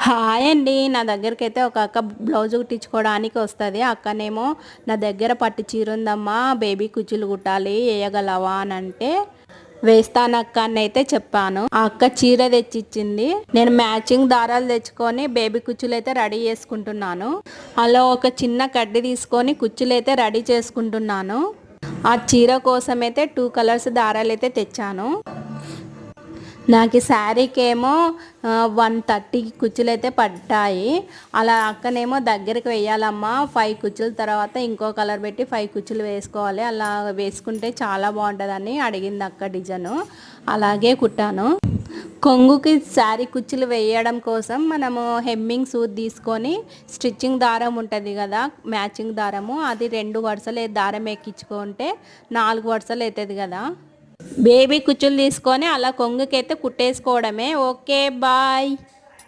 Hi అండి. నా దగ్గరికైతే ఒక అక్క బ్లౌజ్ కుట్టించుకోవడానికి వస్తుంది. అక్కనేమో నా దగ్గర పట్టు చీర ఉందమ్మా, బేబీ కుచ్చులు కుట్టాలి, వేయగలవా అని అంటే వేస్తానక్క అని అయితే చెప్పాను. ఆ అక్క చీర తెచ్చిచ్చింది. నేను మ్యాచింగ్ దారాలు తెచ్చుకొని బేబీ కుచ్చులు అయితే రెడీ చేసుకుంటున్నాను. అలా ఒక చిన్న కడ్డీ తీసుకొని కుచ్చులు అయితే రెడీ చేసుకుంటున్నాను. ఆ చీర కోసం అయితే 2 కలర్స్ దారాలు అయితే తెచ్చాను. నాకు ఈ శారీకి ఏమో 130 కుచ్చులు అయితే పడ్డాయి. అలా అక్కనేమో దగ్గరికి వేయాలమ్మా, 5 కుచ్చుల తర్వాత ఇంకో కలర్ పెట్టి 5 కుచ్చులు వేసుకోవాలి, అలా వేసుకుంటే చాలా బాగుంటుందని అడిగింది అక్క డిజైను. అలాగే కుట్టాను. కొంగుకి శారీ కుచ్చులు వేయడం కోసం మనము హెమ్మింగ్ సూది తీసుకొని స్టిచ్చింగ్ దారం ఉంటుంది కదా, మ్యాచింగ్ దారము, అది 2 వరుసలు దారం ఎక్కించుకుంటే 4 వరుసలు అవుతుంది కదా. బేబీ కుచ్చులు తీసుకొని అలా కొంగుకైతే కుట్టేసుకోవడమే. Okay, bye.